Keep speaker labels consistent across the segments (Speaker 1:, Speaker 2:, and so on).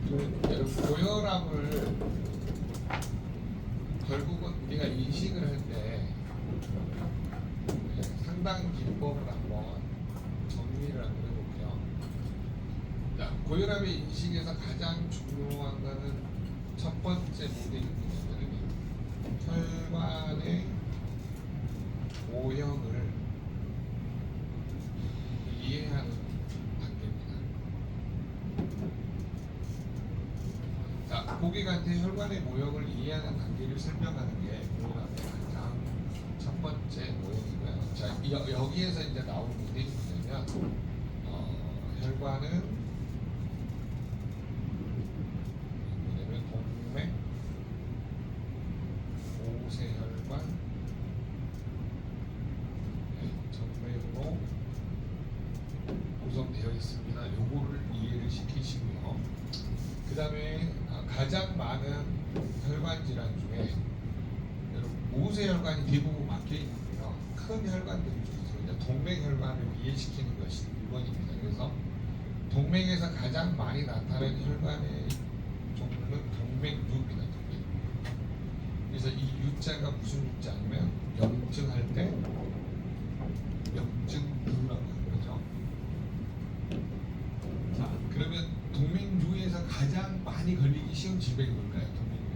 Speaker 1: 고혈압을 결국은 우리가 인식을 할 때 상당 기법을 한번 정리를 한번 해볼게요. 자, 고혈압의 인식에서 가장 중요한 거는 첫 번째 모델이 뭐냐면 혈관의 모형을 이해하는 단계입니다. 자, 고객한테 혈관의 모형을 이해하는 단계를 설명하는 게 고혈압의 가장 첫 번째 모형이고요. 자, 여기에서 이제 나온 모델이 뭐냐면 혈관은 뭐냐면 동맥, 모세혈관, 정맥으로 구성되어 있습니다. 요거를 이해를 시키시고요. 그 다음에 가장 많은 혈관 질환 중에 모세혈관이 대부분 막혀 있는데요. 큰 혈관들 중에서 이제 동맥혈관을 이해시키는 것이 1번입니다. 그래서 동맥에서 가장 많이 나타나는 혈관의 종류는 동맥류입니다. 동맥류. 그래서 이 유자가 무슨 유자냐면 염증할 때 염증류라고 하는 거죠. 자, 그러면 동맥류에서 가장 많이 걸리기 쉬운 질병이 뭘까요? 동맥류.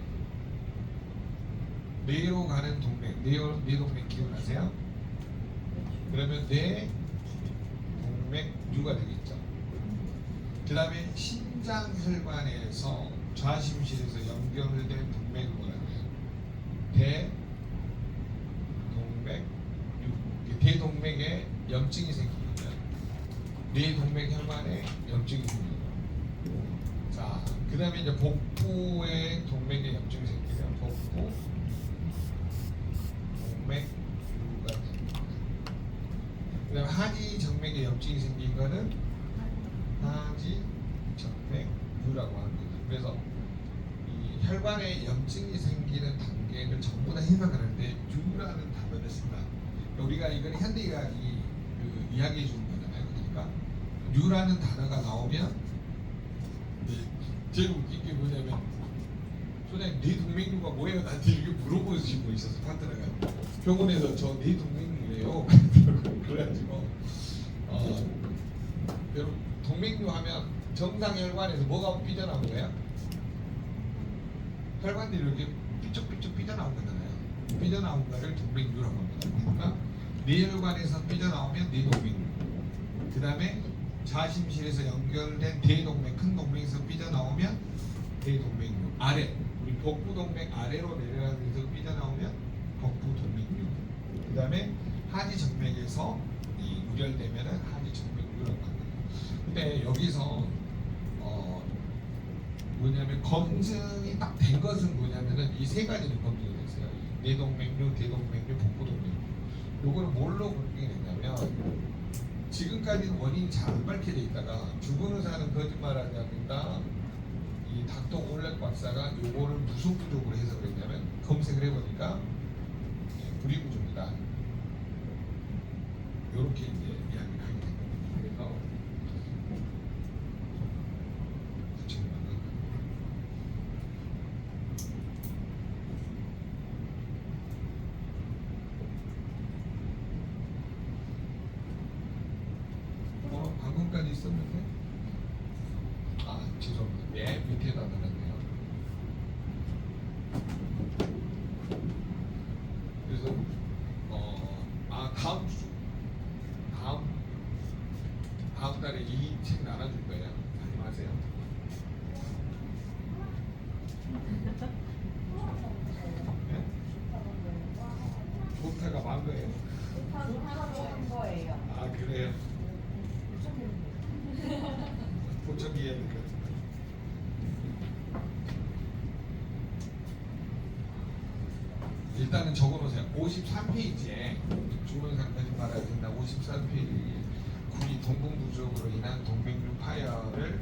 Speaker 1: 뇌로 가는 동맥, 뇌 동맥 기억나세요? 그러면 뇌 동맥류가 되겠죠. 그 다음에 신장혈관에서 좌심실에서 연결된 동맥을 뭐라고 해요? 대동맥류. 대동맥에 염증이 생기면 뇌동맥혈관에 염증이 생겨요. 자, 그 다음에 이제 복부에 동맥에 염증이 생기면 복부 동맥류가 됩니다. 그 다음에 하지 정맥에 염증이 생긴 거는 하지 정맥류라고 하는 거죠. 그래서 이 혈관에 염증이 생기는 단계를 전부 다 해석을 하는데 유라는 단어를 쓴다. 우리가 이건 현대의학이 이야기해 주는 거잖아요. 그러니까 유라는 단어가 나오면 제일 웃긴 게 뭐냐면 소장님 네 동맥류가 뭐예요? 나한테 이렇게 물어보시고 있어서 파트너가 병원에서 저 네 동맥류예요. 그래가지고 여러분 동맥류 하면 정상 혈관에서 뭐가 삐져나온 거예요? 혈관들이 이렇게 삐쩍삐쩍 삐져나온 거잖아요. 삐져나온 거를 동맥류라고 합니다. 그러니까 뇌혈관에서 삐져나오면 뇌동맥류. 그 다음에 좌심실에서 연결된 대동맥, 큰 동맥에서 삐져나오면 대동맥류. 아래, 우리 복부 동맥 아래로 내려가는 데서 삐져나오면 복부 동맥류. 그 다음에 하지 정맥에서 유혈되면은 하지 정맥류라고 합니다. 근데 여기서 뭐냐면 검증이 딱 된 것은 뭐냐면은 이 세 가지는 검증이 됐어요. 뇌동맥류, 대동맥류, 복부 동맥류. 요거를 뭘로 검증이 됐냐면 지금까지는 원인이 잘 안 밝혀져 있다가 죽은 의사는 거짓말하지 않는다. 이 닥터 올렉 박사가 요거를 무슨 부족으로 해석을 했냐면 검색을 해보니까 불이부족이다. 요렇게 이제 이야기를 하게 됩니다. 그래서 방금까지 있었는데 죄송합니다. 맨 밑에다 넣었네요. 그래서 다음 달에 이 책 나눠줄 거예요. 안녕하세요. 네? 좋다가 만 거예요.
Speaker 2: 좋다는 거예요.
Speaker 1: 아 그래요? 보청기에 일단은 적어놓으세요. 53페이지에 주문상까지 말아야 된다. 53페이지에 구리 동공 부족으로 인한 동맥류 파열을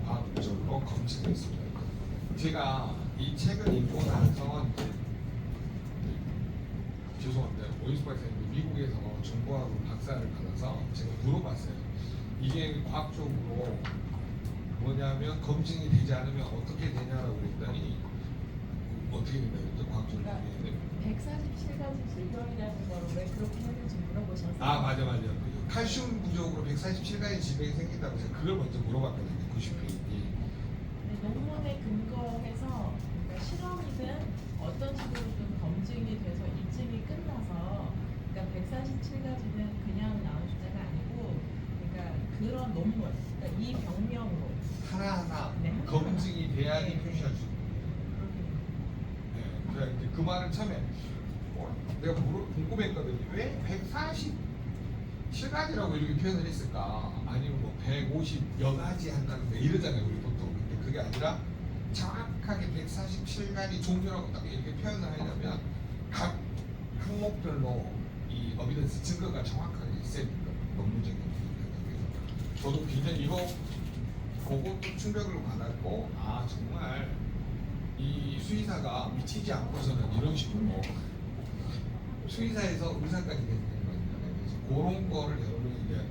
Speaker 1: 과학적으로 검증했습니다. 제가 이 책을 읽고 나서 죄송합니다. 오이스 박사님 미국에서 정보학으로 박사를 받아서 제가 물어봤어요. 이게 과학적으로 뭐냐면 검증이 되지 않으면 어떻게 되냐라고 그랬더니 어떻게 된다고 그랬죠? 과학적으로 얘기했는데
Speaker 2: 147가지 질병이라는 거를 왜 그렇게 했는지 물어보셨어요?
Speaker 1: 아 맞아. 그 칼슘 부족으로 147가지 질병이 생긴다고 해서 그걸 먼저 물어봤거든요. 90페이지.
Speaker 2: 논문에 근거해서 그러니까 실험이든 어떤 식으로든 검증이 돼서 입증이 끝나서 그러니까 147가지는 그냥 나온 숫자가 아니고 그러니까 그런 논문 그러니까 이 병명으로
Speaker 1: 하나하나
Speaker 2: 네, 하나하나.
Speaker 1: 검증이 돼야지
Speaker 2: 네.
Speaker 1: 표시할 수 있는
Speaker 2: 그렇게
Speaker 1: 네, 그래 이제 그 말은 처음에 내가 궁금했거든요. 왜 147가지라고 이렇게 표현을 했을까? 아니면 뭐 150여 가지 한다는 거 이러잖아요, 우리 보통. 근데 그게 아니라 정확하게 147가지 종류라고 딱 이렇게 표현을 하려면 각 항목별로 이 어비던스 증거가 정확하게 있어야 됩니다. 논문적인 그래서 저도 굉장히 이거 보고 또 충격을 받았고 아 정말 이 수의사가 미치지 않고서는 이런 식으로 수의사에서 의사까지 되는 거거든요. 그래서 그런 거를 여러분이 이제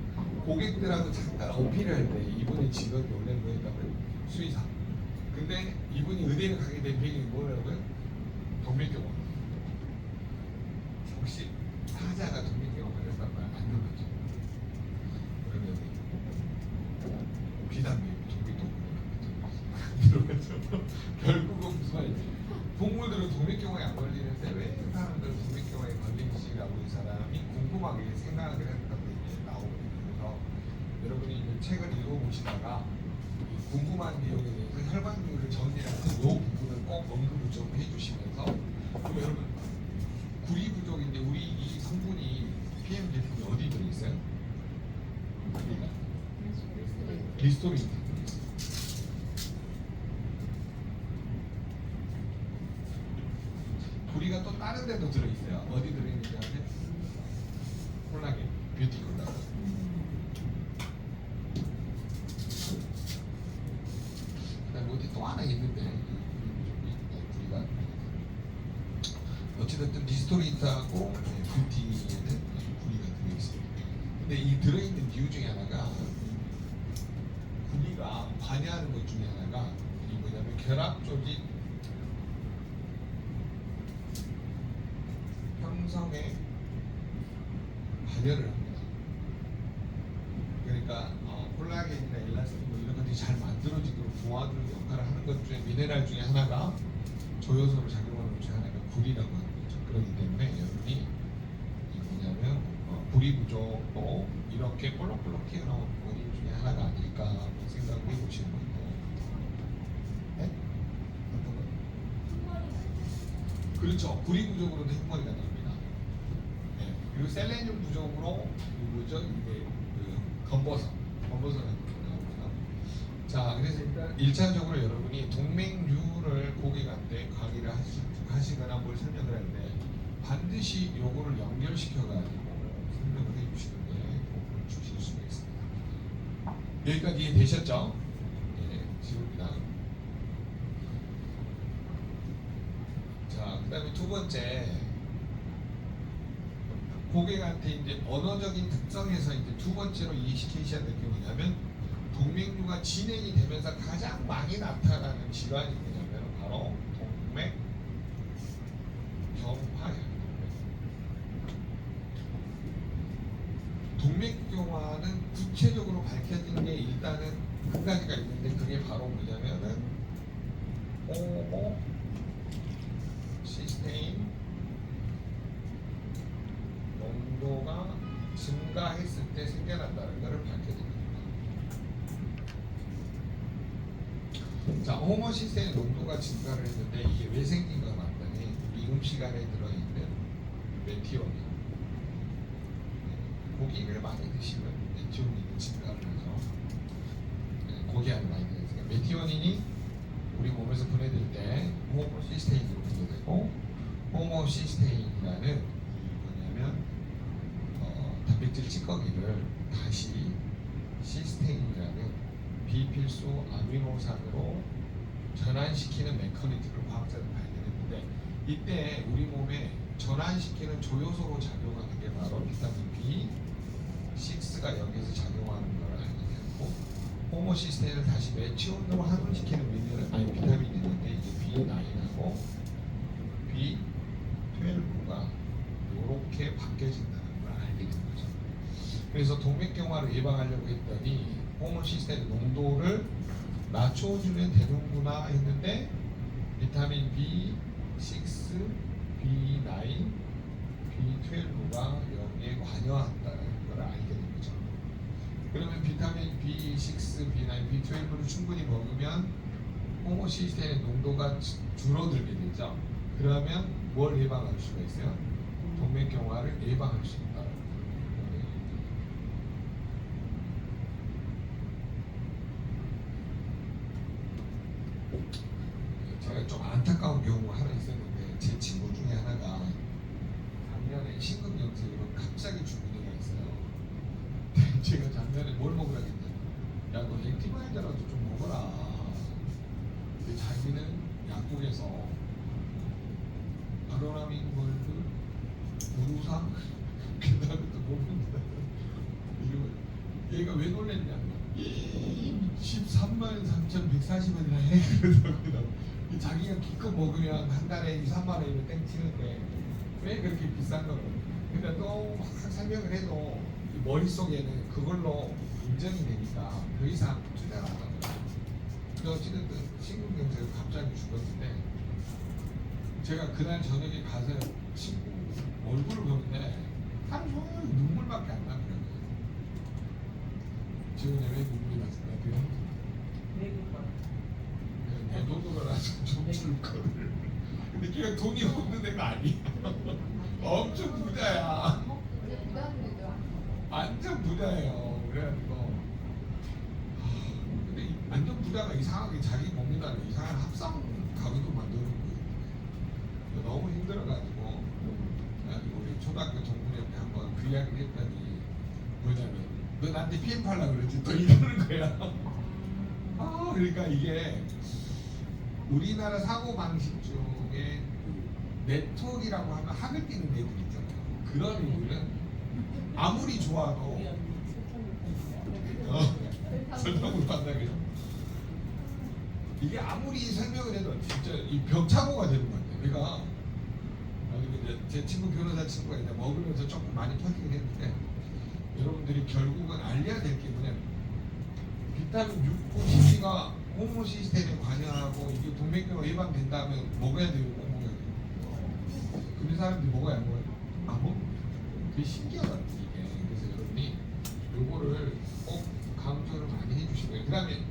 Speaker 1: 고객들하고 잠깐 어필을 할 때 이분의 직업이 원래 뭐였다고요? 수의사. 근데 이분이 의대를 가게 된 배경이 뭐라고요? 동맥경화. 혹시 타자가 동맥경화 걸렸단 말 안 들었죠? 그러면 비단계 동맥경화 결국은 무슨 말이지? 동물들은 동맥경화에 안 걸리는데 왜 사람들은 동맥경화에 걸리지라고 이 사람이 궁금하게 생각을 했다고 이제 나오거든요. 그래서 여러분이 이제 책을 읽어보시다가 이 궁금한 내용에 대해서 혈관균을 정리하는 이 부분을 꼭 언급을 좀 해주시면서 그럼 여러분 구리 부족인데 우리 이 성분이 PM 제품이 어디 들어있어요? 리스토린. 구리가 또 다른 데도 들어있어요. 어디 들어있는지 아세요? 콜라겐, 뷰티 콜라겐. 그다음에 어디 또 하나 있는데 구리가 어찌됐든 리스토리트하고 뷰티에는 구리가 들어있어요. 근데 이 들어있는 이유 중에 하나가 구리가 관여하는 것 중에 하나가 이 뭐냐면 결합 조직 형성에 관여를 합니다. 그러니까 콜라겐이나 엘라스틴 뭐 이런 것들이 잘 만들어지도록 도와주는 역할을 하는 것 중에 미네랄 중에 하나가 조효소로 작용하는 것 중에 하나가 구리라고 하는 거죠. 그렇기 때문에 여러분이 이 뭐냐면 구리 부족도 이렇게 볼록볼록 튀어나온 원인 중에 하나가 아닐까 한번 생각을 해보시는 거고. 네? 어떤 거? 그렇죠. 구리 부족으로도 흰머리가 나옵니다. 네. 그리고 셀레늄 부족으로 뭐죠? 이게 그 검버섯은 나오고요. 자, 그래서 일단 1차적으로 여러분이 동맥류를 고객한테 강의를 하시거나 뭘 설명을 할 때 반드시 요거를 연결시켜가지고 설명을 해주시는 게 도움을 주실 수가 있습니다. 여기까지 이해되셨죠? 네, 지웁니다. 자, 그 다음에 두 번째, 고객한테 이제 언어적인 특성에서 이제 두 번째로 이해시키셔야 될 게 뭐냐면 동맥류가 진행이 되면서 가장 많이 나타나는 질환이 뭐냐면 바로 동맥경화예요. 동맥경화는 구체적으로 밝혀진 게 일단은 한 가지가 있는데 그게 바로 뭐냐면은 호모시스테인 농도가 증가했을 때 생겨난다는 것을 밝혀드립니다. 자, 호모시스테인 농도가 증가를 했는데 이게 왜 생긴 건 맞더니 우리 음식 안에 들어있는 메티오닌 고기를 많이 드시면 메티오닌이 증가를 해서 고기 안에 많이 들어있으니까 메티오닌이 우리 몸에서 분해될 때 호모시스테인으로 분해되고 호모시스테인이라는 뭐냐면 단백질 찌꺼기를 다시 시스테인이라는 비필수 아미노산으로 전환시키는 메커니즘을 과학자들이 발견했는데 이때 우리 몸에 전환시키는 조효소로 작용하는 게 바로 비타민 B6가 여기서 작용하는 걸 알게 되었고 호모시스테인을 다시 매치온으로 환원시키는 미네랄 아니 비타민이 있는데 이게 B9하고 B12가 이렇게 바뀌어진다는 걸 알게 된 거죠. 그래서 동맥경화를 예방하려고 했더니 호모시스테인 농도를 낮춰주면 되는구나 했는데 비타민 B6, B9, B12가 여기에 관여한다는 걸 알게 된 거죠. 그러면 비타민 B6, B9, B12를 충분히 먹으면 호모시스테인의 농도가 줄어들게 되죠. 그러면 뭘 예방할 수가 있어요? 동맥경화를 예방할 수 있다. 제가 좀 안타까운 경우가 하나 있었는데 제 친구 중에 하나가 작년에 심근경색으로 갑자기 죽은 애가 있어요. 제가 작년에 뭘 먹으라 했냐? 야, 너 액티바이드라도 좀 먹어라. 근데 자기는 약국에서 아로나민 골드, 우루삼, 그 다음에 또 먹는다. 얘가 왜 놀랬냐면 13만 3,140원이나 해. 그러더라고요. 자기가 기껏 먹으면 한 달에 2, 3만 원이면 땡치는데 왜 그렇게 비싼 거를? 근데 또 막 설명을 해도 이 머릿속에는 그걸로 인정이 되니까 더 이상 투자를 안 하더라고요. 근데 어찌됐든 심근경색으로 갑자기 죽었는데 제가 그날 저녁에 가서 친구 얼굴을 보는데 하루 종일 눈물밖에 안 나더라고요. 지금 왜 눈물이 났을까? 내 돈으로 나서 좀줄 거를. 근데 걔가 돈이 없는 애가 아니야. 엄청 부자야. 완전 부자예요. 그래가지고 근데 완전 부자가 이상하게 자기 먹는다는 이상한 합성 가구도 만드는 거예요. 너무 힘들어가지고 우리 초등학교 동문회한테 한번 그 이야기를 했더니 뭐냐면 너 나한테 PM 팔려고 그러지 또 이러는 거야. 아 그러니까 이게 우리나라 사고 방식 중에 네트워크라고 하면 학을 뛰는 애들 있잖아요. 그런 애들은 아무리 좋아도 설명을 한다고요. 이게 아무리 설명을 해도 진짜 이 벽차고가 되는 것 같아요. 내가 이제 제 친구 변호사 친구가 이제 먹으면서 조금 많이 터지긴 했는데 여러분들이 결국은 알려야 될 게 뭐냐면 비타민 6, 9, 12가 호모시스테인에 관여하고 이게 동맥경화 예방된다면 먹어야 되고 꼭 먹어야 돼요. 근데 사람들이 먹어야 안 먹어요? 안 먹어요. 되게 신기하다 이게. 그래서 여러분이 요거를 꼭 강조를 많이 해주시고요. 그 다음에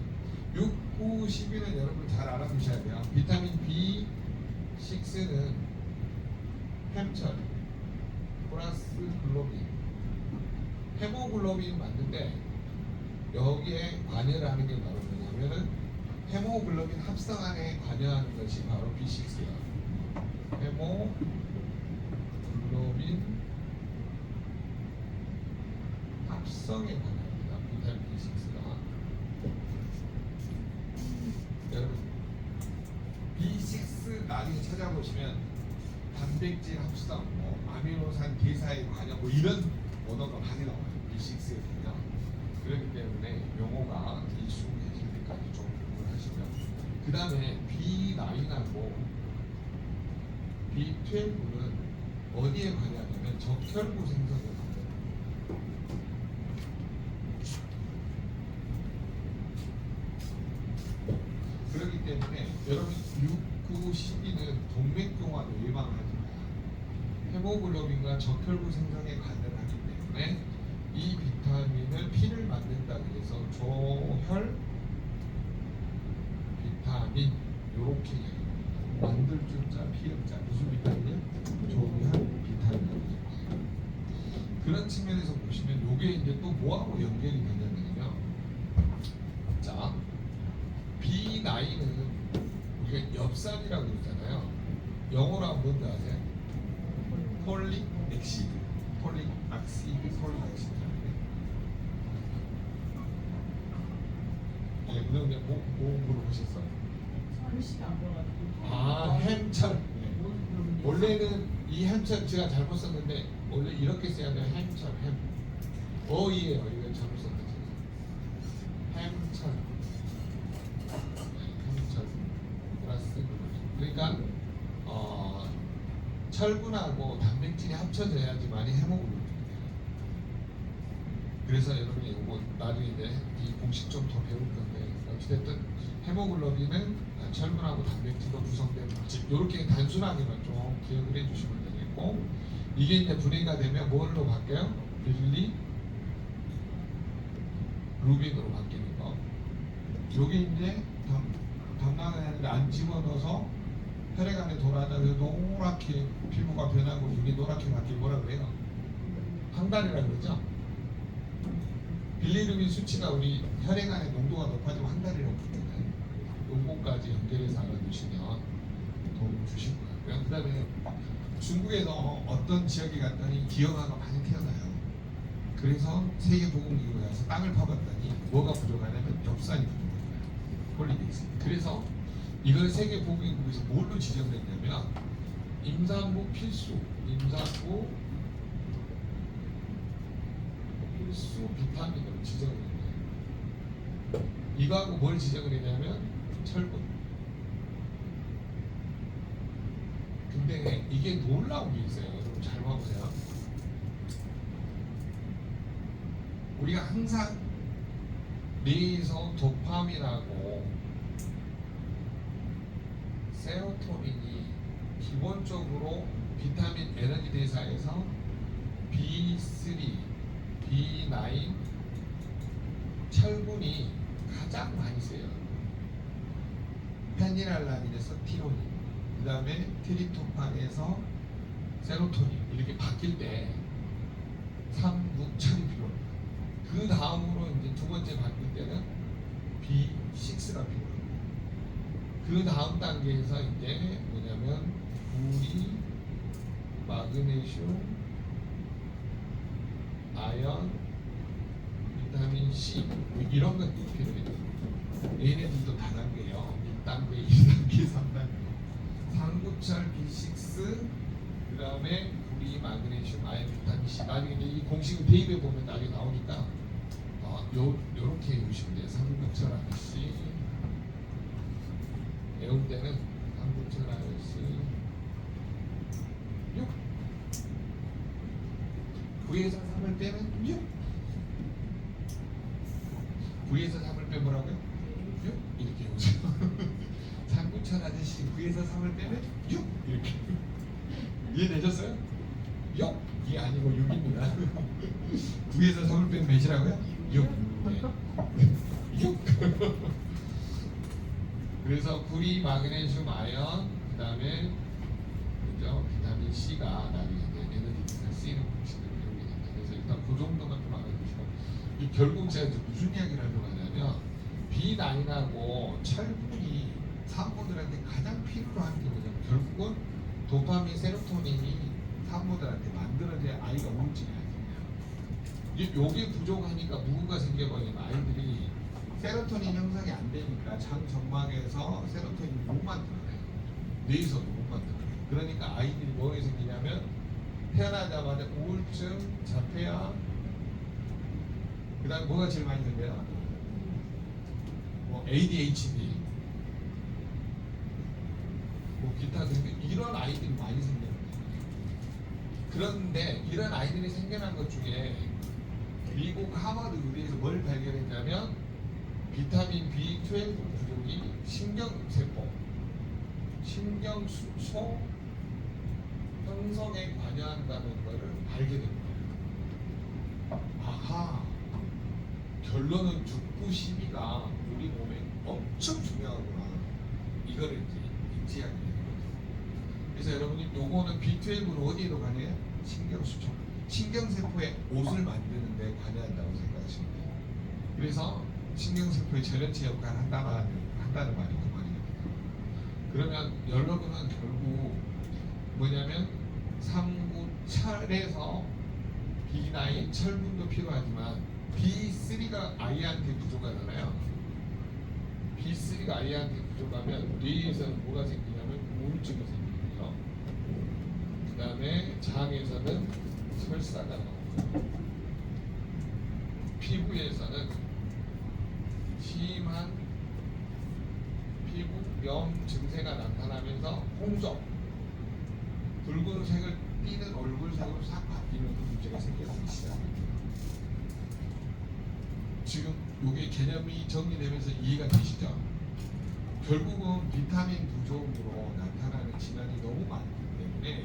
Speaker 1: 6, 9, 12는 여러분 잘 알아두셔야 돼요. 비타민 B6는 햄철 플러스 글로빈 헤모글로빈 맞는데 여기에 관여를 하는 게 바로 뭐냐면은 헤모글로빈 합성안에 관여하는 것이 바로 B6예요. 헤모글로빈 합성에 관여합니다. 비타민 B6가. 여러분 B6 나중에 찾아보시면 단백질 합성, 뭐 아미노산 대사에 관여, 뭐 이런 언어가 많이 나와요. B6에 보면. 그렇기 때문에 용어가 익숙해질 때까지 좀 공부를 하시고요. 그 다음에 B9하고 B12는 어디에 관여하냐면 적혈구 생성에 관여해요. 그렇기 때문에 여러분 6, 9, 12는 동맥경화를 예방하지 마요. 헤모글로빈과 적혈구 생성에 관여를 하기 때문에 이 비타민을 피를 만든다 그래서 조혈 비타민 요렇게 만들 줄자 피음자 무슨 비타민이요? 조혈 비타민입니다. 그런 측면에서 보시면 요게 이제 또 뭐하고 연결이 되냐면요. 자 B9은 우리가 엽산이라고 그러잖아요. 영어로 하면 뭔지 아세요? 폴릭 액시드, 폴릭 악시드, 폴릭 액시드. 네, 그다음에 뭐 물어보셨어?
Speaker 2: 글씨가 안 보여가지고.
Speaker 1: 아 햄철. 네. 원래는 이 햄철 제가 잘못 썼는데 원래 이렇게 써야 돼요. 햄철 햄. 어이에요. 이거 잘못 썼다. 햄철. 철분하고 단백질이 합쳐져야지만이 해모글로빈이 돼요. 그래서 여러분이 이거 나중에 이제 이 공식 좀 더 배울 건데 어찌됐든 해모글로빈은 철분하고 단백질로 구성된 물질. 이렇게 단순하게만 좀 기억을 해주시면 되겠고, 이게 이제 분해가 되면 뭘로 바뀌어요? 빌리 루빈으로 바뀌는 거. 요게 이제 담낭에 안 집어넣어서 혈액 안에 돌아다녀서 노랗게 피부가 변하고 눈이 노랗게 바뀌고 뭐라 그래요? 황달이라 그러죠? 빌리루빈 수치가 우리 혈액 안에 농도가 높아지면 황달이라고 부르잖아요. 요거까지 연결해서 알아두시면 도움 주실 것 같고요. 그 다음에 중국에서 어떤 지역에 갔더니 기형아가 많이 태어나요. 그래서 세계보건기구에 가서 땅을 파봤더니 뭐가 부족하냐면 엽산이 부족한 거예요. 폴리덱스. 그래서 이걸 세계보건기구에서 뭘로 지정했냐면 임산부 필수 비타민으로 지정을 했네요. 이거하고 뭘 지정을 했냐면 철분. 근데 이게 놀라운 게 있어요. 여러분 잘 봐보세요. 우리가 항상 뇌에서 도파민하고 세로토닌이 기본적으로 비타민 에너지 대사에서 B3, B9, 철분이 가장 많이 써요. 페니랄라닌에서 티로닌, 그 다음에 트립토판에서 세로토닌 이렇게 바뀔 때 3, 6, 철이 필요합니다. 그 다음으로 이제 두 번째 바뀔 때는 B6가 필요합니다. 그 다음 단계에서 이제 뭐냐면 구리, 마그네슘, 아연, 비타민 C 이런 것들이 필요해요. 얘네들도 다단계예요. 1단계, 2단계, 3단계. 상구철 B6, 그 다음에 구리, 마그네슘, 아연, 비타민 C. 나중에 이제 이 공식을 대입해 보면 나중에 나오니까 요렇게 외우시면 돼요. 상구철 아저씨. 외울 때는 상구철 아저씨 6. 9에서 3을 빼면 6. 9에서 3을 빼면 뭐라고요? 6. 이렇게 해보세요. 상구철 아저씨 9에서 3을 빼면 6. 이렇게. 이해되셨어요? 6. 이게 아니고 6입니다. 9에서 3을 빼면 몇이라고요? 6. 네. 6. 그래서 구리, 마그네슘, 아연, 그 다음에 그죠? 비타민 C가 나중에 에너지가 쓰이는 공식을 배우게 됩니다. 그래서 일단 그 정도만 좀 알아두시고, 이 결국 제가 무슨 이야기를 하려고 하냐면 B9하고 철분이 산모들한테 가장 필요로 하는 게 뭐냐면 결국은 도파민, 세로토닌이 산모들한테 만들어져야 아이가 우울증이 아니에요. 요게 부족하니까 무구가 생겨버리면 아이들이 세로토닌 형성이 안 되니까 장 점막에서 세로토닌을 못 만들어내요. 뇌에서도 못 만들어내요. 그러니까 아이들이 뭐가 생기냐면 태어나자마자 우울증, 자폐아, 그 다음에 뭐가 제일 많이 생겨요? 뭐 ADHD, 뭐 기타 등등 이런 아이들이 많이 생겨요. 그런데 이런 아이들이 생겨난 것 중에 미국 하버드 의대에서 뭘 발견했냐면 비타민 B12 부족이 신경세포, 신경소 형성에 관여한다는 것을 알게 된 거예요. 아하, 결론은 6, 9, 12가 우리 몸에 엄청 중요하구나. 이거를 이제 인지하게 되는 거죠. 그래서 여러분이 요거는 B12는 어디에도 관여해요? 신경수청, 신경세포의 옷을 만드는 데 관여한다고 생각하시면 돼요. 그래서 신경세포의 전연체 역할을 한다는 말이 그 말입니다. 그러면 여러분은 결국 뭐냐면 삼구철에서 B9 철분도 필요하지만 B3가 아이한테 부족하잖아요. B3가 아이한테 부족하면 뇌에서는 뭐가 생기냐면 우울증이 생기고요. 그 다음에 장에서는 설사가 나오고 피부에서는 심한 피부염 증세가 나타나면서 홍조, 붉은색을 띠는 얼굴색으로 싹 바뀌는 그 문제가 생겨나기 시작합니다. 지금 요게 개념이 정리되면서 이해가 되시죠? 결국은 비타민 부족으로 나타나는 질환이 너무 많기 때문에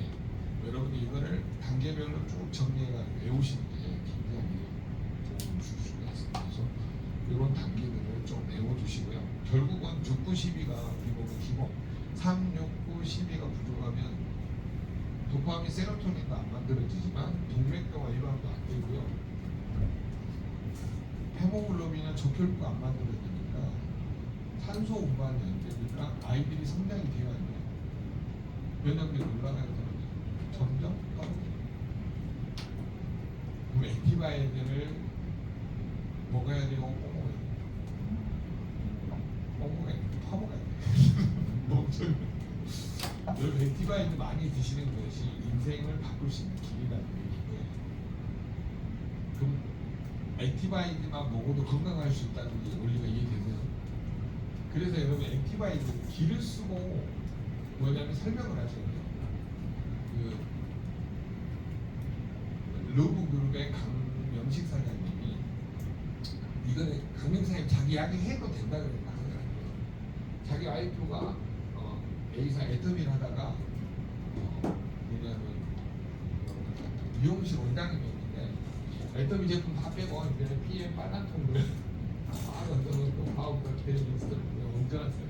Speaker 1: 여러분이 이거를 단계별로 쭉 정리해가 외우시는 게 굉장히 도움을 줄 수가 있습니다. 그래서 이런 단계들을 좀 외워주시고요. 결국은 6, 9, 12가 우리 몸의 기본 3, 6, 9, 12가 부족하면 도파민, 세로토닌도 안 만들어지지만 동맥경화 일환도 안 되고요. 헤모글로빈은 적혈구가 안 만들어지니까 산소 운반이 안 되니까 아이들이 성장이 돼야 돼요. 면역력이 올라가는 점점 떨어져요. 그럼 액티바이드를 먹어야 되고 뽕먹어야 돼요. 뽕먹어야 돼요. 파먹어야 돼요. 멍청이. 여러분 액티바이드 많이 드시는 것이 인생을 바꿀 수 있는 길이라는 얘기고요. 그럼 액티바이드만 먹어도 건강할 수 있다는 게 원리가 이해되세요? 그래서 여러분 액티바이드 기를 쓰고 뭐냐면 설명을 하셔야 돼요. 그 러브 그룹의 강명식 사장님이 이거는 강명사님 자기 이야기 해도 된다 그랬나 하더라고요. 자기 와이프가 A사 애터미를 하다가 뭐냐면 미용실 원장님이었는데 애터미 제품 다 빼고 이제는 PM 빨간 통을 얹어놓고 파우더 테이블스를 얹어놨어요.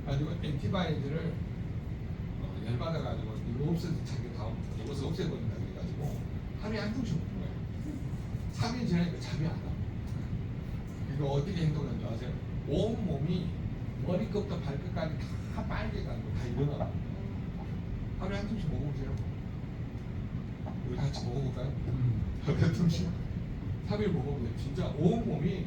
Speaker 1: 가지고 액티바이드를 열받아가지고 이거 없어서 자기 다음 이것을 없애버린다 그래가지고 하루에 한 통씩 먹는 거예요. 3일 지나니까 잠이 안 와. 이거 어떻게 행동하는지 아세요? 온 몸이 머리끝부터 발끝까지 다 빨개가지고 다 일어나요. 하루에 한 통씩 먹어보세요. 우리 같이 먹어볼까요? 하루에 한 통씩 3일 먹어보세요. 진짜 온 몸이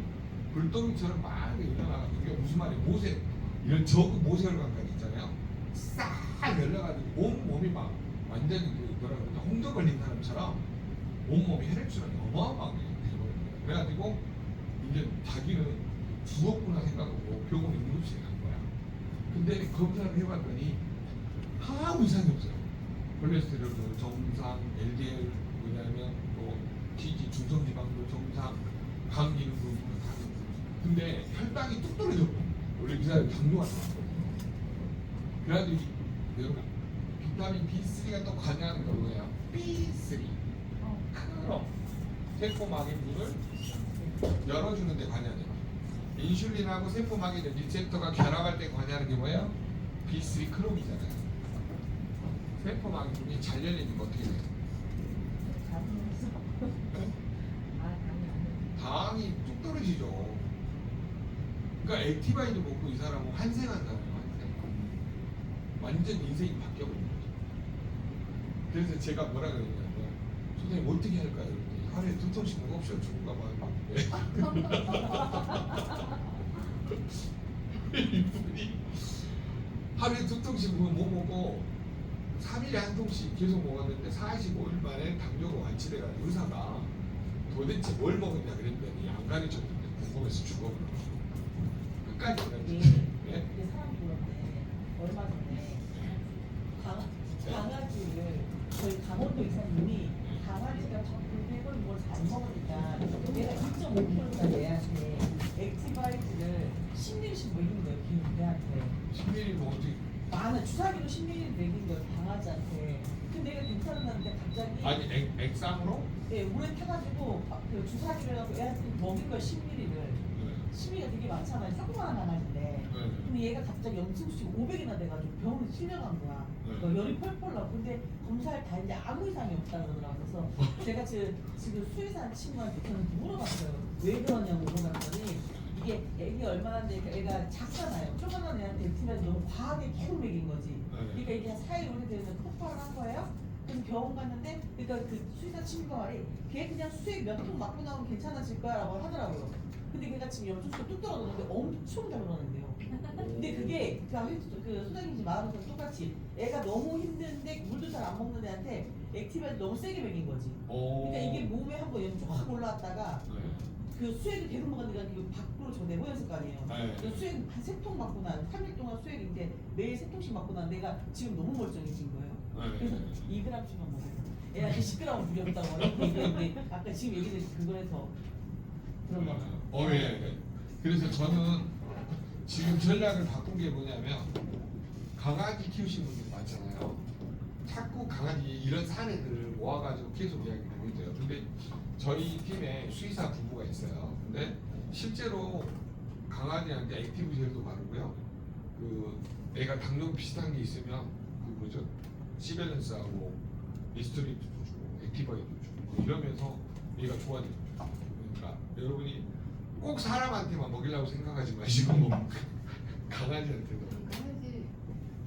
Speaker 1: 불덩이처럼 막 일어나가지고 이게 무슨 말이에요? 모세 이런 저그 모세혈관까지 있잖아요. 싹 열려가지고 온 몸이 막 완전히 그 뭐라 그러냐 홍조 걸린 사람처럼 온 몸이 혈액순환이 어마어마하게 돼버린 거예요. 그래가지고 이제 자기는 죽었구나 생각하고 병원에 응급실에 간 거야. 근데 검사를 해봤더니 아무 이상이 없어요. 콜레스테롤도 정상, LDL 뭐냐면 또 TG 중성지방도 정상, 간 기능도 다 정상. 근데 혈당이 뚝 떨어졌고 원래 이 사람이 당뇨가 나왔거든요. 그래가지고 여러분 비타민 B3가 또 관여하는 거 뭐예요? B3 크롬 세포막의 문을 열어주는 데 관여해요. 인슐린하고 세포막의 리셉터가 결합할 때 관여하는 게 뭐예요? B3 크롬이잖아요. 세포막의 문이 잘 열리니까 어떻게 돼요? 당이 뚝 떨어지죠. 그러니까 액티바이드 먹고 이 사람은 환생한 사람이에요. 환생. 완전 인생이 바뀌어버린 거죠. 그래서 제가 뭐라 그랬냐면 선생님 어떻게 할까요? 이랬더니 하루에 2통씩 먹읍시다. 죽을까 봐. 이분이 하루에 2통씩 못 먹고 3일에 한 통씩 계속 먹었는데 45일 만에 당뇨가 완치돼가지고 의사가 도대체 뭘 먹었냐 그랬더니 안 가르쳐줬는데 궁금해서 죽어버렸어. 끝까지 가르쳐줬어요. 네?
Speaker 3: 이게 사람 보는데 얼마 전에 강아지를 저희 강원도 이사님이 강아지가 자꾸 백을 뭘 잘 먹으니까 얘가 2.5kg짜리 애한테 액티바이트를 10ml씩 먹인 거예요. 걔한테
Speaker 1: 10mm 뭐 어떻게
Speaker 3: 많은 주사기로 10ml 먹인 거예요. 강아지한테. 근데 얘가 괜찮았는데 갑자기
Speaker 1: 아니 액상으로?
Speaker 3: 네, 물에 타가지고 그 주사기를 해갖고 애한테 먹인 거예요. 10ml를. 심의가 되게 많잖아요. 조그마한 강아지인데. 근데 얘가 갑자기 염증수치가 500이나 돼가지고 병원에 실려간 거야. 열이 펄펄 나고. 근데 검사를 다 했는데 아무 이상이 없다 그러더라고요. 그래서 제가 지금 수의사 친구한테 저는 물어봤어요. 왜 그러냐고 물어봤더니 이게 애기 얼마나 되니까 애가 작잖아요. 조그만 애한테 액티바이트 너무 과하게 계속 먹인 거지. 그러니까 이게 한 4일 오래되면서 폭발을 한 거예요. 그래서 병원 갔는데 그러니까 그 수의사 친구가 말이 걔 그냥 수액 몇 통 맞고 나오면 괜찮아질 거야 라고 하더라고요. 근데 걔가 지금 염증수가 뚝 떨어졌는데 엄청 잘 그러는데요. 근데 그게 그 소장님 마음은 똑같이 애가 너무 힘든데 물도 잘 안 먹는 애한테 액티바이트 너무 세게 먹인 거지. 그러니까 이게 몸에 한번 염증 확 올라왔다가 그 그 수액이 계속 먹으니까 이거 밖으로 저 내보냈을 거 아니에요.
Speaker 1: 네.
Speaker 3: 그 수액 한 3통 맞고 난 3일 동안 수액 이제 매일 3통씩 맞고 난 내가 지금 너무 멀쩡해진 거예요. 그래서 2g씩만 먹어요. 애한테 10g 무렵다고 얘기했는데 아까 지금 얘기된 그거에서 그런 거.
Speaker 1: 예. 그래서 저는 지금 전략을 바꾼 게 뭐냐면 강아지 키우시는 분들 많잖아요. 자꾸 강아지 이런 사례들을 모아가지고 계속 이야기하고 있어요. 근데 저희 팀에 수의사 부부가 있어요. 근데 실제로 강아지한테 액티브 젤도 바르고요. 그 애가 당뇨 비슷한 게 있으면 그 뭐죠? 시밸런스하고 리스토린도 주고 액티바이도 주고 이러면서 얘가 좋아지죠. 그러니까 여러분이 꼭 사람한테만 먹이려고 생각하지 마시고 강아지한테도.
Speaker 4: 강아지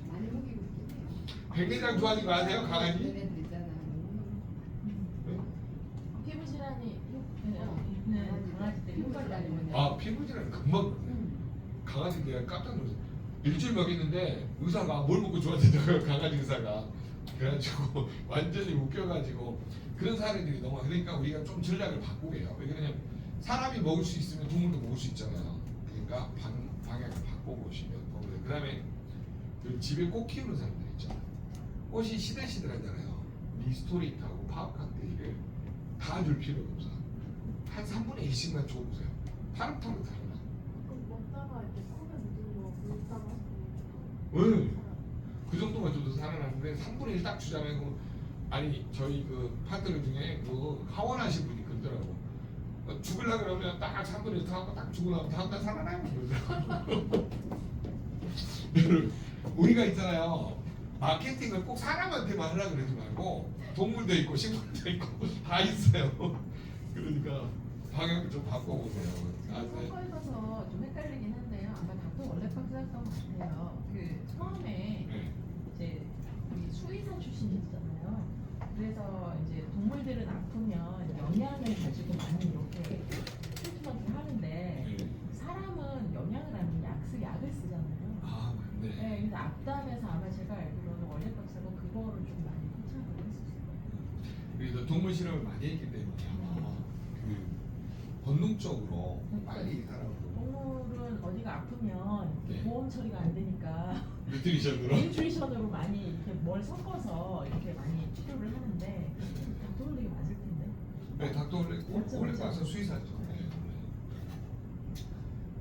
Speaker 4: 많이 먹이고 있긴 해요.
Speaker 1: 백내장 좋아하는 거 아세요? 강아지?
Speaker 4: 얘네들 있잖아.
Speaker 2: 피부 질환이 있는 강아지들이 효과를 내는
Speaker 1: 아 피부질환 금방 강아지 내가 깜짝 놀랐어. 일주일 먹였는데 의사가 뭘 먹고 좋아진다고요. 강아지 의사가. 그래가지고 완전히 웃겨가지고 그런 사례들이 너무 그러니까 우리가 좀 전략을 바꾸게요. 왜 그러냐면 사람이 먹을 수 있으면 동물도 먹을 수 있잖아요. 그러니까 방향을 바꿔보시면 되고요. 그 다음에 그 집에 꽃 키우는 사람들 있잖아요. 꽃이 시들시들하잖아요. 리스토리트하고 파워카트를 다 줄 필요가 없어. 한 3분의 1씩만 줘보세요. 파릇파릇하잖아.
Speaker 5: 그럼 먹다가 이렇게 콩을 묻은 거 묻다가
Speaker 1: 응. 그 정도만 줘도 살아나는데 3분의 1 딱 주자면 그 아니 저희 그 파트너 중에 그 하원하신 분이 그러더라고. 죽으려 그러면 딱 3분의 1 타고 딱 죽고 나면 다음날 살아나요. 그러더라고. 여러분, 우리가 있잖아요. 마케팅을 꼭 사람한테만 하려고 그러지 말고 동물도 있고 식물도 있고 다 있어요. 그러니까 방향을 좀 바꿔보세요. 아, 네.
Speaker 2: 선거에 가서 좀 헷갈리긴 한데요. 아마 닥터 원래 박사였던 것 같아요. 그 처음에
Speaker 1: 네.
Speaker 2: 이제 우리 수의사 출신이잖아요. 그래서 이제 동물들은 아프면 영양을 가지고 많이 이렇게 트리트먼트를 하는데
Speaker 1: 네.
Speaker 2: 사람은 영양을 아니면 약을 쓰잖아요.
Speaker 1: 아 맞네.
Speaker 2: 네, 그래서 앞담에서 아마 제가 알기로는 원래 박사가 그거를 좀 많이 포착을 했었어요.
Speaker 1: 그래서 동물 실험을 많이 했기 때문에 아마 그 본능적으로 빨리 이 사람을
Speaker 2: 동물은 어디가 아프면
Speaker 1: 네.
Speaker 2: 보험 처리가 안 되니까
Speaker 1: 뉴트리션으로
Speaker 2: 뉴트리션으로 많이 이렇게 뭘 섞어서 이렇게 많이 치료를 하는데 닥터는 되게 맞을 텐데.
Speaker 1: 네, 닥터
Speaker 2: 맞죠,
Speaker 1: 원래
Speaker 2: 맞죠.
Speaker 1: 가서 수의사죠. 네.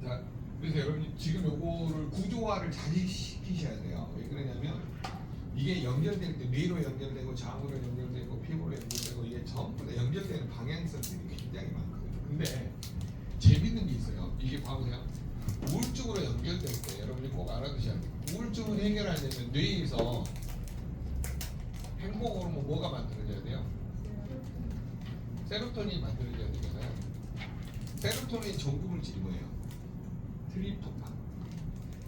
Speaker 1: 자, 그래서 여러분이 지금 요거를 구조화를 잘 시키셔야 돼요. 왜 그러냐면 이게 연결될 때 뇌로 연결되고 장으로 연결되고 피부로 연결되고 이게 전부 다 연결되는 방향성들이 굉장히 많거든요. 근데 재밌는 게 있어요. 이게 봐보세요. 우울증으로 연결될 때 여러분이 꼭 알아두셔야 돼요. 우울증을 해결하려면 뇌에서 행복 호르몬 뭐가 만들어져야 돼요? 세로토닌이 만들어져야 되잖아요. 세로토닌 전구물질이 뭐예요? 트립토판.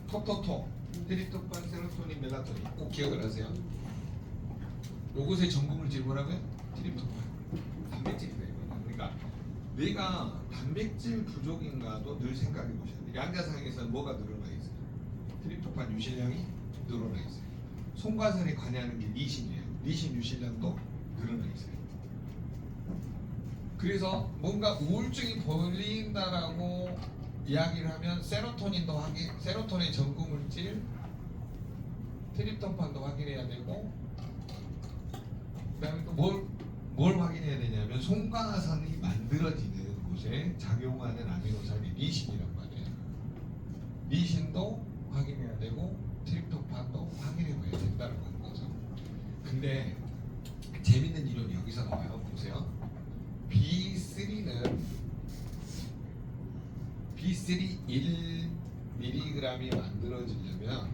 Speaker 1: 톡톡톡. 트립토판, 세로토닌, 멜라토닌. 꼭 기억을 하세요. 요것의 전구물질이 뭐라고요? 트립토판. 단백질이다 이거는. 그러니까 내가 단백질 부족인가도 늘 생각해 보셔야 돼요. 양자상에서는 뭐가 늘어나 있어요? 트립토판 유실량이 늘어나 있어요. 송과선에 관여하는 게 리신이에요. 리신 유실량도 늘어나 있어요. 그래서 뭔가 우울증이 보인다라고 이야기를 하면 세로토닌도 세로토닌 전구물질, 트립토판도 확인해야 되고, 그다음에 또 뭘 확인해야 되냐면 송과선이 만들어지는 곳에 작용하는 아미노산이 리신이란 말이에요. 리신도 확인해야 되고 트립토판도 확인해봐야 된다는 거죠. 근데 재밌는 이론이 여기서 나와요. 보세요. B3는 B3 1mg이 만들어지려면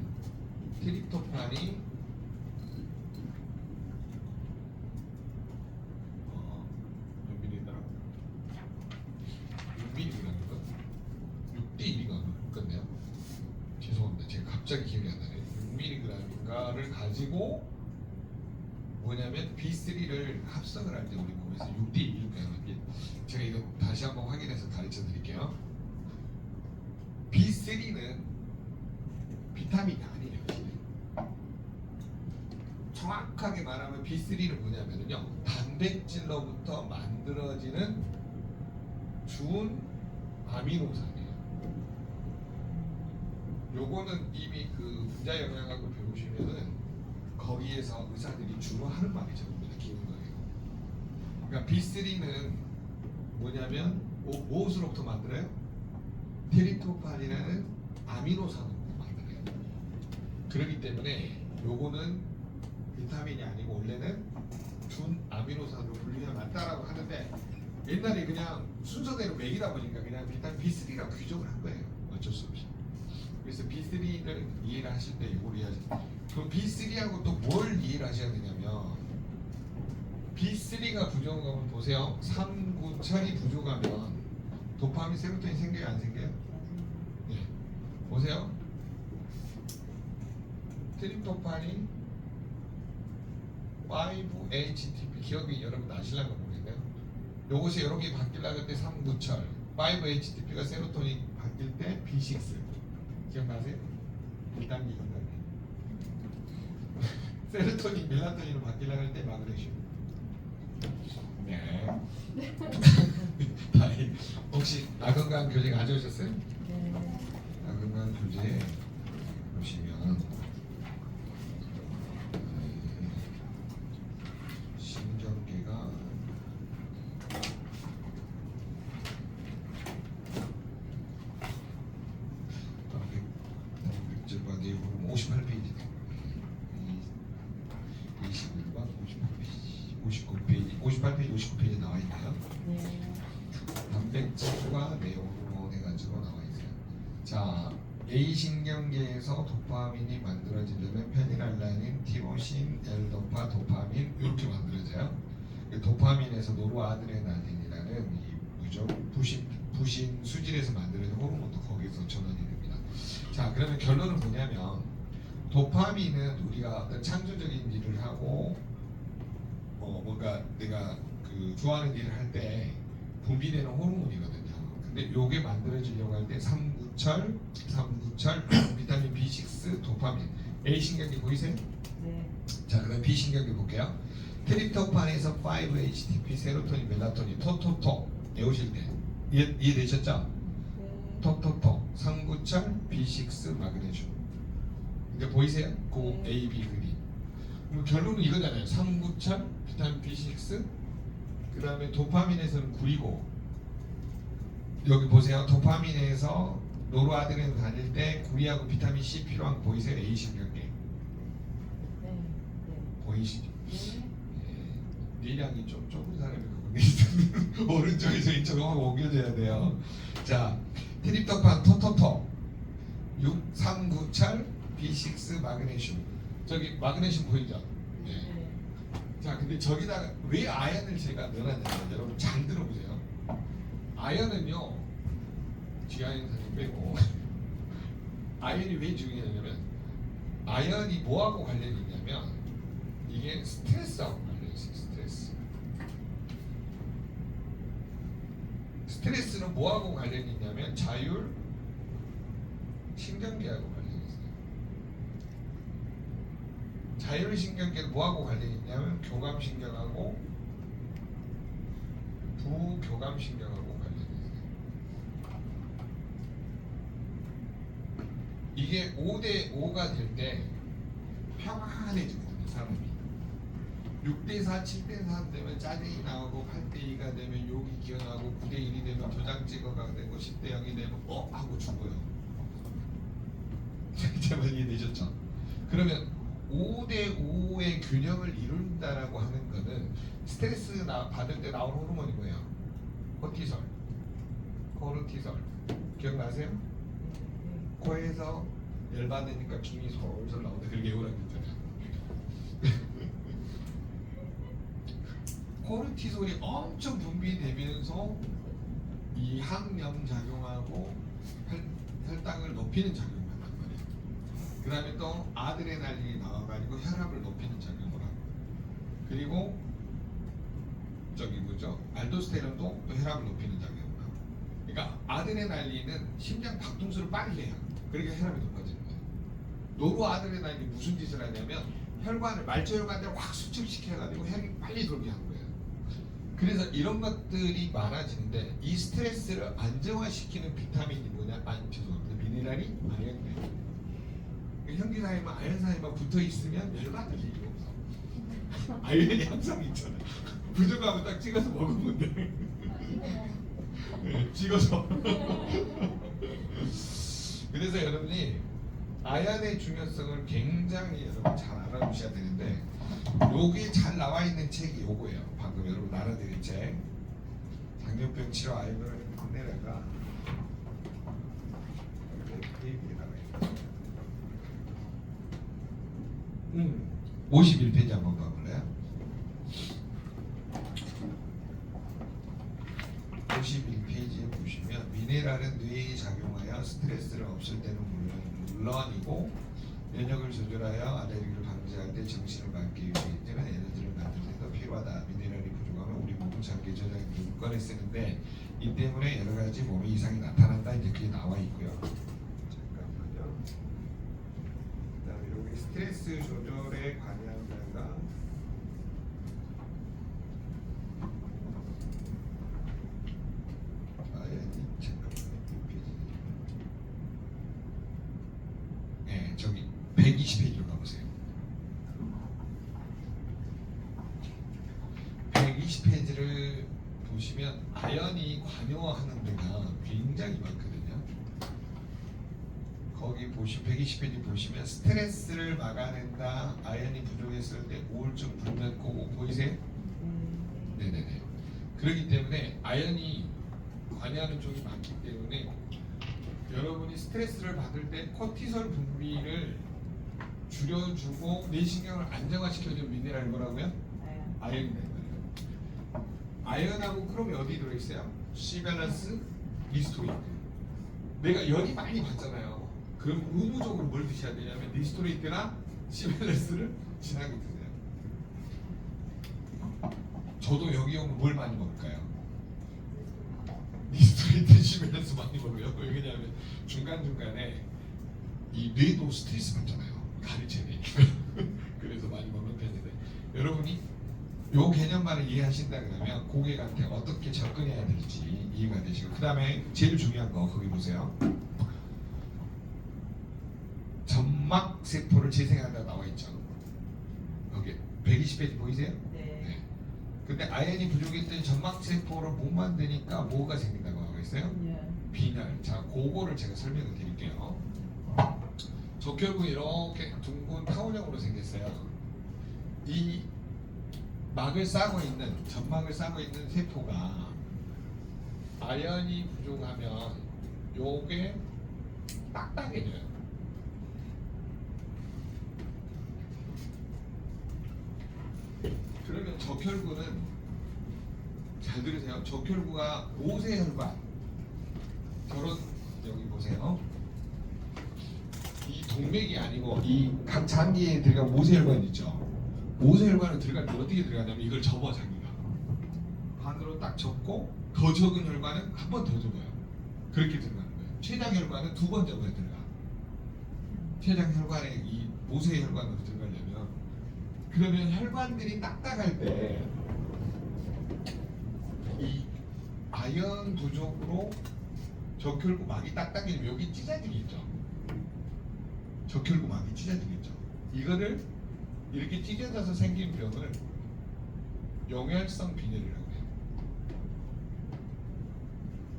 Speaker 1: 트립토판이 몇 mg더라? 6mg인가? 6대 1인가 그렇겠네요. 죄송합니다. 제가 갑자기 기억이 안 나네요. 6mg인가를 가지고 뭐냐면 B3를 합성을 할 때 우리 몸에서 6대 1인가요? 제가 이거 다시 한번 확인해서 가르쳐 드릴게요. B3는 비타민이 아니에요. 정확하게 말하면 B3는 뭐냐면요. 단백질로부터 만들어지는 좋은 아미노산이에요. 요거는 이미 그 분자 영양학을 배우시면은 거기에서 의사들이 주로 하는 말이 저겁니다. 기능거예요. 그러니까 B3는 뭐냐면 무엇으로부터 만들어요? 트립토판이라는 아미노산으로부터 만들어요. 그렇기 때문에 요거는 비타민이 아니고 원래는 준 아미노산으로 분류가 맞다라고 하는데 옛날에 그냥 순서대로 매기다 보니까 그냥 비타민 B3라고 규정을 한 거예요. 어쩔 수 없이. 그래서 B3를 이해를 하실 때 이걸 이해하세요. 그럼 B3하고 또 뭘 이해를 하셔야 되냐면 B3가 부족하면 보세요. 3구철이 부족하면 도파민, 세로토닌 생겨요? 안 생겨요? 네. 보세요. 트립토판이 5-HTP 기억이 여러분 나실란가 모르겠네요. 요것이 여러 개 바뀌려고 할 때 3구철 5-HTP가 세로토닌 바뀔 때 B6 기억나세요? 1단계 2단계 세로토닌, 멜라토닌으로 바뀌려고 할 때 마그네슘. 네. 다행. 혹시 나건강 교재 가져오셨어요?
Speaker 2: 네.
Speaker 1: 나건강 교재 보시면 신경계가 단백질과 내용 58페이지 21번 58페이지 59페이지 58페이지 59페이지 나와 있나요?
Speaker 2: 네.
Speaker 1: 단백질과 내용으로 해가지고 나와 있어요. 자, A 신경계에서 도파민이 만들어지려면 페니랄라닌, 티로신, L도파, 도파민 이렇게 만들어져요. 도파민에서 노르아드레날린이라는 이 부신 수질에서 만들어진 호르몬도 거기서 전환이 됩니다. 자, 그러면 결론은 뭐냐면 도파민은 우리가 어떤 창조적인 일을 하고 뭔가 내가 그 좋아하는 일을 할 때 분비되는 호르몬이거든요. 근데 요게 만들어지려고 할 때 삼구철, 비타민 B6, 도파민, A 신경계 보이세요?
Speaker 2: 네.
Speaker 1: 자, 그럼 B 신경계 볼게요. 트립토판에서 5-HTP, 세로토닌, 멜라토닌, 토토토 외우실 때 이해되셨죠?
Speaker 2: 네.
Speaker 1: 토토토, 삼구철, B6, 마그네슘. 이제 보이세요? 그
Speaker 2: 네.
Speaker 1: A, B 그림. 그럼 결론은 이거잖아요. 삼구철, 비타민 B6, 그 다음에 도파민에서는 구리고 여기 보세요. 도파민에서 노르아드레날 다닐 때 구리하고 비타민 C 필요한 거 보이세요? A 신경계
Speaker 2: 네. 네.
Speaker 1: 보이시죠?
Speaker 2: 네.
Speaker 1: 뇌량이 좀 좁은 사람이 그거 오른쪽에서 이쪽으로 옮겨줘야 돼요. 자, 트립토판, 토토토, 639철, B6, 마그네슘. 저기 마그네슘 보이죠? 네.
Speaker 2: 네.
Speaker 1: 자, 근데 저기다가 왜 아연을 제가 넣어놨냐면 여러분 잘 들어보세요. 아연은요, 지아연 사진 빼고 아연이 왜 중요하냐면 아연이 뭐하고 관련이 있냐면 이게 스트레스하고 관련이 있어요. 스트레스는 뭐하고 관련이 있냐면 자율 신경계하고 관련이 있어요. 자율 신경계는 뭐하고 관련이 있냐면 교감신경하고 부교감신경하고 관련이 있어요. 이게 5대5가 될 때 평안해지거든요, 사람이. 6대4, 7대4 되면 짜증이 나오고 8대2가 되면 욕이 기어나고 9대1이 되면 도장 찍어가 되고 10대0이 되면 하고 죽어요. 제가 이해되셨죠? 그러면 5대5의 균형을 이룬다라고 하는 거는 스트레스 받을 때 나오는 호르몬이 뭐예요? 코르티솔. 기억나세요? 코에서 열받으니까 김이 솔솔 나오는데 그게 외우라고 했잖아요. 코르티솔이 엄청 분비되면서 이 항염 작용하고 혈당을 높이는 작용을 한단 말이에요. 그 다음에 또 아드레날린이 나와가지고 혈압을 높이는 작용을 하고, 그리고 저기 뭐죠? 알도스테론도 또 혈압을 높이는 작용을 하고. 그러니까 아드레날린은 심장 박동수를 빨리 해요. 그러니까 혈압이 높아지는 거예요. 노르아드레날린이 무슨 짓을 하냐면 혈관을 말초혈관들을 확 수축시켜가지고 혈이 빨리 돌게 하는 거예요. 그래서 이런 것들이 많아지는데 이 스트레스를 안정화시키는 비타민이 뭐냐? 죄송합니다. 미네랄이 아연이에요. 현기사에만 아연사에만 붙어 있으면 열받을 일이 없어. 아연이 항상 있잖아. 부족하면 딱 찍어서 먹으면 돼. 네, 찍어서. 그래서 여러분이 아연의 중요성을 굉장히 여러분 잘 알아두셔야 되는데 요게 잘 나와 있는 책이 요거예요. 방금 여러분 알아드린 책. 당뇨병 치료 아이들을 내려가 페이지에 나와 있어요. 51페이지 한번 봐볼래요? 51페이지에 보시면 미네랄은 뇌에 작용하여 스트레스를 없앨 때는 물론이고 면역을 조절하여 알레르기를 방지할 때 정신을 맑게 유지할 때는 에너지를 만들 때도 필요하다. 미네랄이 부족하면 우리 몸은 장기 저장의 물건에 쓰는데 이 때문에 여러 가지 몸에 이상이 나타난다. 이제 그게 나와 있고요. 잠깐만요. 그다음에 여기 스트레스 조절에 관여한 자가 네, 저기 120페이지로 가보세요. 120페이지를 보시면 아연이 관여하는 데가 굉장히 많거든요. 거기 120페이지 보시면 스트레스를 막아낸다. 아연이 부족했을 때 우울증, 불면, 고고 보이세요? 네네네. 그렇기 때문에 아연이 관여하는 쪽이 많기 때문에 여러분이 스트레스를 받을 때 코티솔 분비를 줄여주고 뇌신경을 안정화시켜주는 미네랄이 뭐라고요? 아연이라는 거예요. 아연하고 크롬이 어디 들어있어요? C밸런스, 리스토레이트. 내가 열이 많이 받잖아요. 그럼 의무적으로 뭘 드셔야 되냐면 리스토레이트나 C밸런스를 진하게 드세요. 저도 여기 오면 뭘 많이 먹을까요? 리스토레이트 C밸런스 많이 먹어요. 왜냐하면 중간중간에 이 뇌도 스트레스 받잖아요. 가르쳐야 되니까. 그래서 많이 먹는 편인데 여러분이 요 개념만을 이해하신다 그러면 고객한테 어떻게 접근해야 될지 이해가 되시고 그 다음에 제일 중요한 거 거기 보세요. 점막세포를 재생한다 나와 있죠. 여기 120페이지 보이세요?
Speaker 3: 네.
Speaker 1: 근데 아연이 부족했더니 점막세포를 못 만드니까 뭐가 생긴다고 하고 있어요? 빈혈. 자, 그거를 제가 설명을 드릴게요. 적혈구 이렇게 둥근 타원형으로 생겼어요. 이 막을 싸고 있는 점막을 싸고 있는 세포가 아연이 부족하면 요게 딱딱해져요. 그러면 적혈구는 잘 들으세요. 적혈구가 모세혈관 저런 여기 보세요. 이 동맥이 아니고 이 각 장기에 들어간 모세혈관 있죠. 모세혈관을 들어갈 때 어떻게 들어가냐면 이걸 접어 자기가 반으로 딱 접고 더 적은 혈관은 한 번 더 접어요. 그렇게 들어가는 거예요. 췌장혈관은 두 번 접어야 들어가. 췌장혈관에 이 모세혈관으로 들어가려면 그러면 혈관들이 딱딱할 때 이 아연 부족으로 적혈구 막이 딱딱해지면 여기 찢어지겠죠. 적혈구 막이 찢어지겠죠. 이거를 이렇게 찢어져서 생긴 병을 용혈성 빈혈이라고 해요.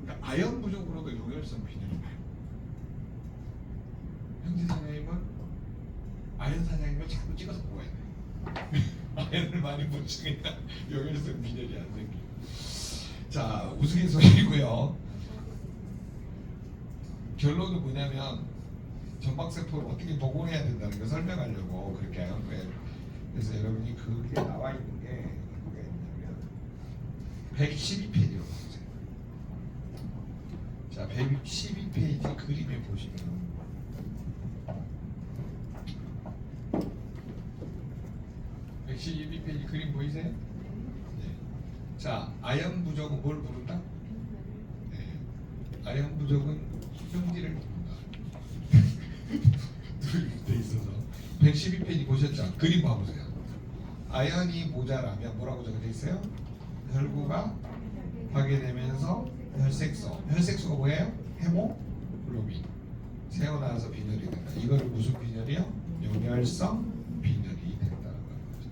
Speaker 1: 그러니까 아연 부족으로도 용혈성 빈혈이 나요. 현지 사장님은 아연 사장님을 자꾸 찍어서 먹어야 돼요. 아연을 많이 보충해야 용혈성 빈혈이 안 생겨요. 자, 우스갯소리고요. 결론은 뭐냐면 점막세포를 어떻게 복원해야 된다는 걸 설명하려고 그렇게 한 거예요. 그래서 여러분이 그게 나와 있는 게 뭐가 있냐면 112페이지로 보세요. 자, 112페이지 그림에 보시면 112페이지 그림 보이세요? 네. 자, 아연 부족은 뭘 부른다? 네. 아연 부족은 수증기를 부른다. 돼 있어서 112페이지 보셨죠? 그림 봐보세요. 아연이 모자라면 뭐라고 적어져 있어요? 혈구가 파괴되면서 혈색소가 뭐예요? 헤모글로빈 새어나와서 빈혈이 된다. 이거를 무슨 빈혈이요? 용혈성 빈혈이 된다는 거죠.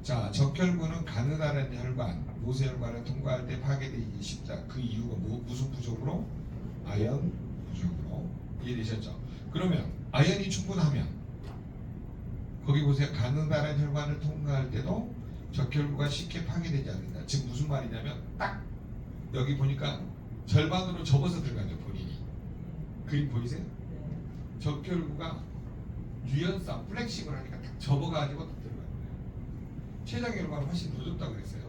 Speaker 1: 자, 적혈구는 가느다란 혈관, 모세혈관을 통과할 때 파괴되기 쉽다. 그 이유가 무슨 부족으로? 아연 부족으로. 이해되셨죠? 그러면 아연이 충분하면 거기 보세요. 가느다란 혈관을 통과할 때도 적혈구가 쉽게 파괴되지 않는다. 지금 무슨 말이냐면 딱 여기 보니까 절반으로 접어서 들어가죠. 본인이. 그림 보이세요? 적혈구가 유연성, 플렉시블 하니까 딱 접어가지고 딱 들어가는 거예요. 췌장혈관은 훨씬 더 좁다고 그랬어요.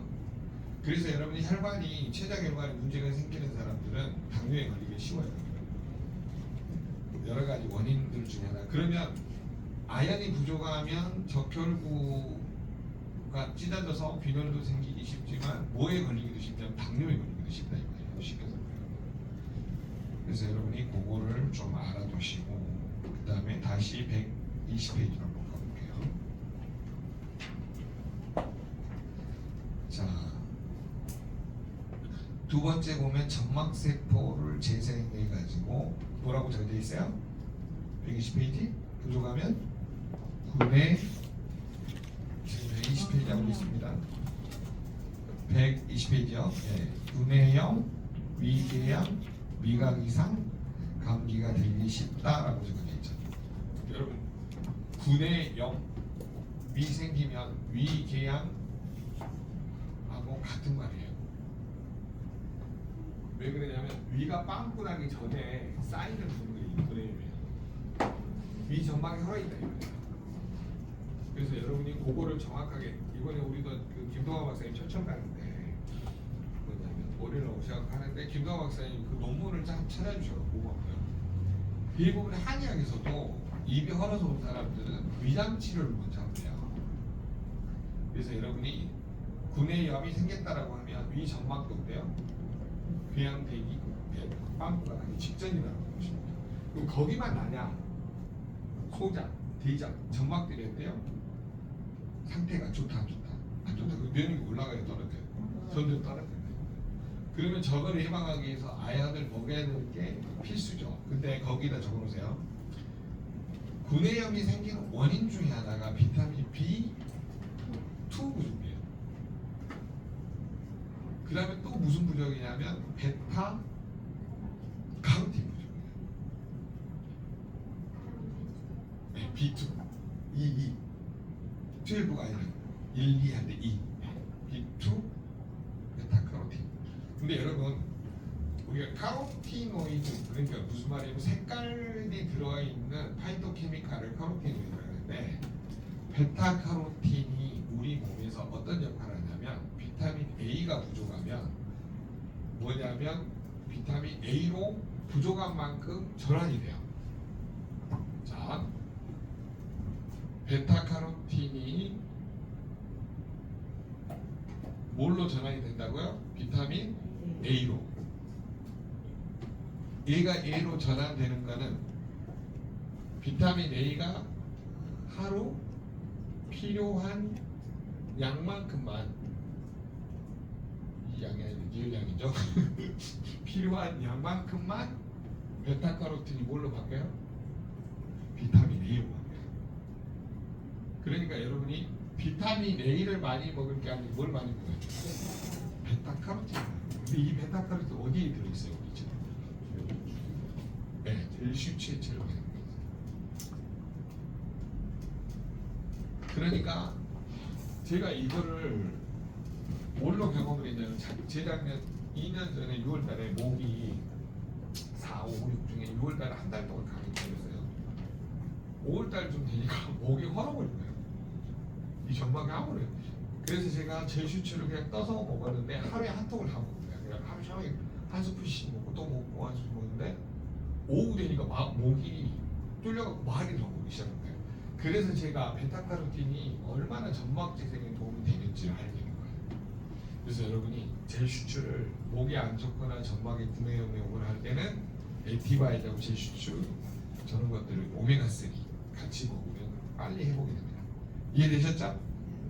Speaker 1: 그래서 여러분이 혈관이 췌장혈관에 문제가 생기는 사람들은 당뇨에 걸리기 쉬워요. 여러 가지 원인들 중에 하나. 그러면 아연이 부족하면 적혈구가 찢어져서 빈혈도 생기기 쉽지만 뭐에 걸리기도 쉽냐면 당뇨에 걸리기도 쉽다 이거예요. 쉽게 설명해요. 그래서 여러분이 그거를 좀 알아두시고 그 다음에 다시 120페이지로 한번 가볼게요. 자, 두 번째 보면 점막세포를 재생해 가지고 뭐라고 적혀져 있어요? 120페이지 부족하면 군의 지금 120페이지 하고 있습니다. 120페이지요. 네. 분해형, 위궤양, 미각 이상, 감기가 들기 쉽다라고 적혀져 있죠. 여러분, 분해형 위 생기면 위궤양하고 같은 말이에요. 왜 그러냐면 위가 빵꾸 나기 전에 쌓이는 분들이 분해형이에요. 위 점막이 헐어있다 이거예요. 그래서 여러분이 그거를 정확하게 이번에 우리도 그 김동화 박사님 초청 가는데 뭐냐면 머리를 오셔서 하는데 김동화 박사님 그 논문을 좀 찾아주셔서 고마워요. 대부분 한의학에서도 입이 헐어서 온 사람들은 위장 치료를 먼저 합니다. 그래서 여러분이 구내염이 생겼다라고 하면 위 점막도 어때요? 그냥 대기 빵꾸가 나기 직전이라고 보시면 돼요. 그럼 거기만 나냐? 소장, 대장, 점막들이 어때요? 상태가 좋다 안 좋다? 안 좋다. 그 면역이 올라가요 떨어져요? 점점 떨어져요. 그러면 저거를 예방하기 위해서 아연을 먹여야 되는 게 필수죠. 근데 거기다 적어놓으세요. 구내염이 생기는 원인 중에 하나가 비타민 B2 부족이에요. 그 다음에 또 무슨 부족이냐면 베타 카로틴 부족이에요. 네, B2, 12가 아니라 1, 2 한데 2, B2, 베타 카로틴. 근데 여러분 우리가 카로티노이드 그러니까 무슨 말이냐면 색깔이 들어있는 파이토케미칼을 카로티노이드라고 하는데 베타 카로틴이 우리 몸에서 어떤 역할을 하냐면 비타민 A가 부족하면 뭐냐면 비타민 A로 부족한 만큼 전환이 돼요. 자, 베타카로틴이 뭘로 전환이 된다고요? 비타민 A로. 얘가 A로 전환되는 거는 비타민 A가 하루 필요한 양만큼만 이 양이 아니라 이 양이죠. 필요한 양만큼만 베타카로틴이 뭘로 바뀌어요? 비타민 A로 바뀌어요. 그러니까 여러분이 비타민 A를 많이 먹을 게 아니고 뭘 많이 먹어요? 베타카로틴. 근데 이 베타카로틴 어디에 들어있어요? 우리 지금? 네, 일식체체로 되는 거예요. 그러니까 제가 이거를 뭘로 경험을 했냐면 재작년 2년 전에 6월달에 목이 4, 5, 6 중에 6월달에 한 달 동안 감기 걸렸어요. 5월달쯤 되니까 목이 헐어버린 거예요. 이 점막이 아무래요. 그래서 제가 제슈츠를 그냥 떠서 먹었는데 하루에 한 통을 다 먹은 거예요. 그냥 하루 종일 한 스푼씩 먹고 또 먹고 한 스푼 먹는데 오후 되니까 목이 뚫려갖고 말이 나오기 시작한 거예요. 그래서 제가 베타카로틴이 얼마나 점막 재생에 도움이 되는지를 알게 된 거예요. 그래서 여러분이 제슈츠를 목이 안 좋거나 점막에 구내염이 오거나 할 때는 에티바이하고 제슈츠 저런 것들을 오메가3 같이 먹으면 빨리 회복이 됩니다. 이해되셨죠?